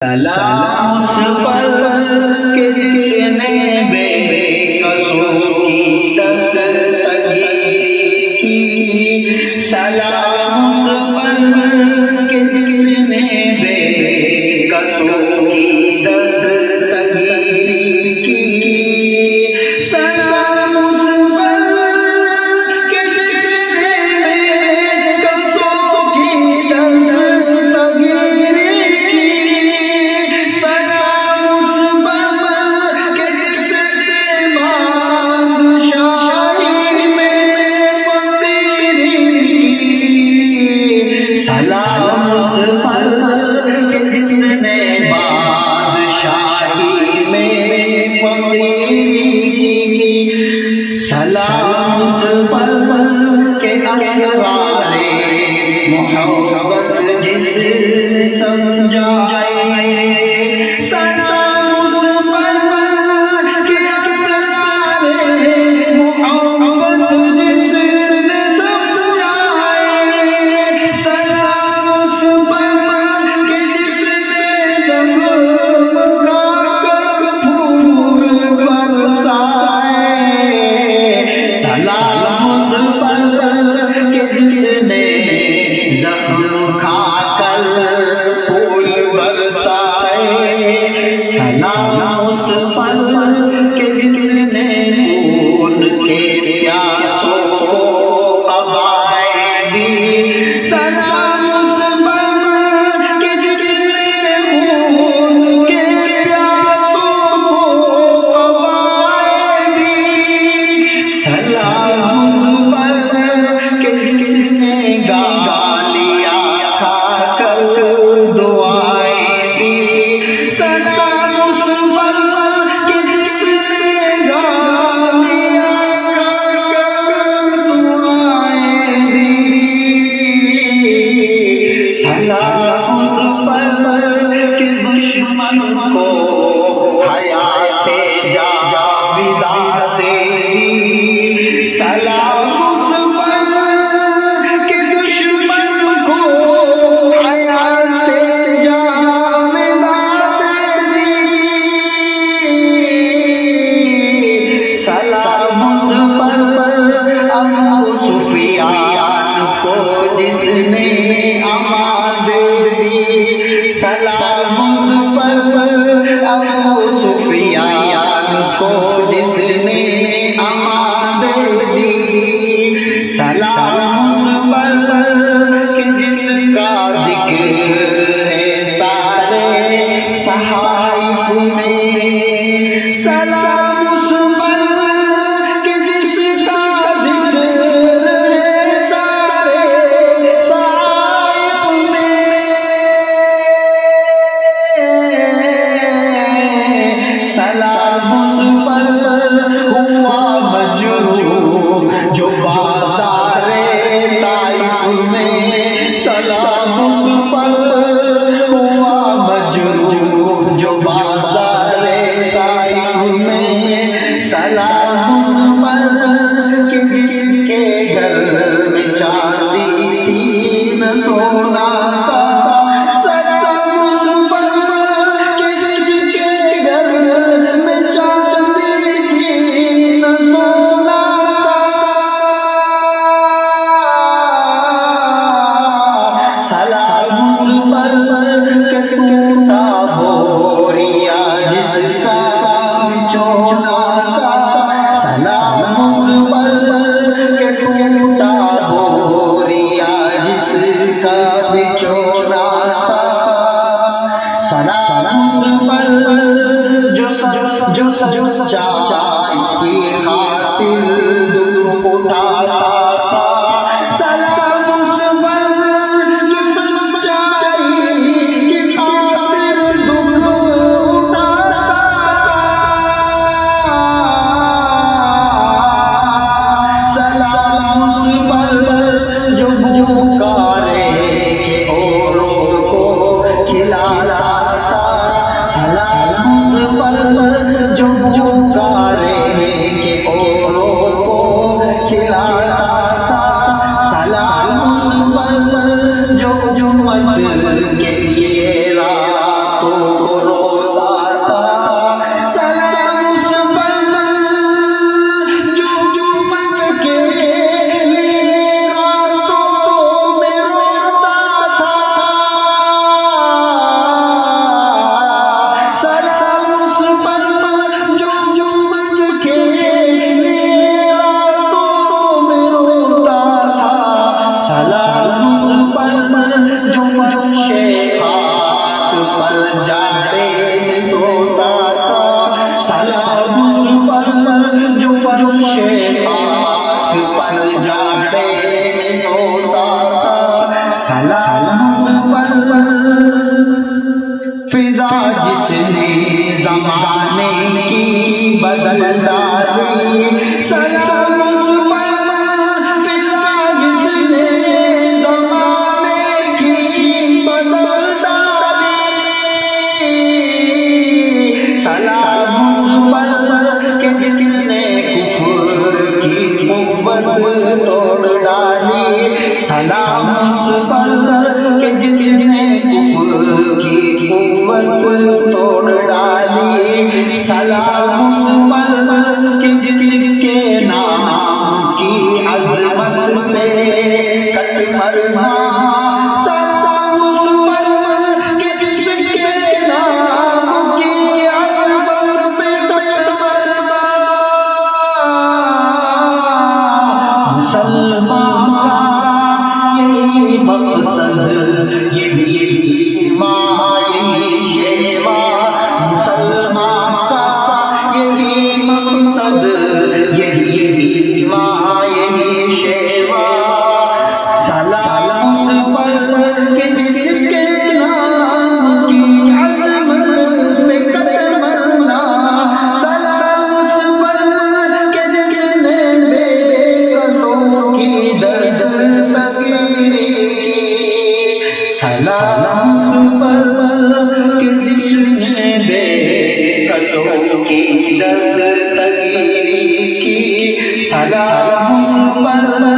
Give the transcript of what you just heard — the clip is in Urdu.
سلام اس پر کہ جس نے بے قصور کی دستگیری کی، سلام اس پر کہ جس نے بے قصور کی دستگیری کی، سلام اس پر کہ جس نے بے قصور کی دستگیری کی، سلام اس پر کہ جس نے بادشاہی میں فقیری کی، سلام اس پر کہ اسرار محبت جس نے سمجھائے، سلام اس پر کہ اسرار محبت جس نے سمجھائے، سلام اس پر کہ جس نے زخم کھا کر پھول برسائے، سلام اس پر کہ جس نے خون کے پیاسوں کو آبائی دی، سلام اس پر کہ جس نے خون کے پیاسوں کو آبائی دی، سلام اس پر کہ جس نے گالیاں کھا کر دعائیں دی، سلام اس پر کہ جس نے گالیاں کھا کر دعائیں دی، سلام اس پر کہ دشمن کو حیات جاویدہ دے دی، سلام اس پر کہ دشمن کو حیات جاویدہ دے دی، سلام اس پر ابو سفیان کو جس نے امان دے دی، سلام اس پر ابو سفیان کو جس نے امان دے دی، سلام اس پر کہ جس کا ذکر ہے سارے صحائف میں، سلام اس پر کہ جس کا ذکر ہے سارے صحائف میں، سلام اس پر ہوا مجروح جو بازار طائف میں، سلام اس پر ہوا مجروح جو بازار طائف میں، سلام اس پر کہ جس کے گھر میں چاندی تھی نہ سونا تھا، سلام اس پر کہ جس کے گھر میں چاندی تھی نہ سونا تھا، سلام اس پر کہ ٹوٹا بوریا جس کا بچھونا تھا، سلام اس پر کہ ٹوٹا بوریا جس کا بچھونا تھا، سلام اس پر جو سچائی کی خاطر دکھ اٹھاتا تھا، سلام اس پر جو سچائی کی خاطر دکھ اٹھاتا تھا، سلام اس پر جو پکارے کہ اوروں کو کھلاتا تھا، سلام اس پر جو پکارے کہ اوروں کو فضا جس نے زمانے کی بدل ڈالی، سلام اس پر فضا جس نے زمانے کی بدل ڈالی، سلام اس پر کہ جس نے کفر کی قوت توڑ ڈالی، سلام اس پر کہ جس نے کفر کی قوت توڑ ڈالی، سلام اس پر کہ جس کے نام کی عظمت پہ کٹ مرنا، سلام اس پر کہ جس کے نام کی عظمت پہ کٹ مرنا، مسلمان کا یہی مقصد، یہی ایمان، یہی شیوا، مسلمان کا یہی مقصد، یہی ایمان، یہی شیوا، سلام اس پر کہ جس کے نام کی عظمت پہ کٹ مرنا، سلام اس پر کہ جس نے بے کسوں کی دستگیری کی، سلام اس پر کہ جس نے بے کسوں کی دستگیری کی، سلام اس پر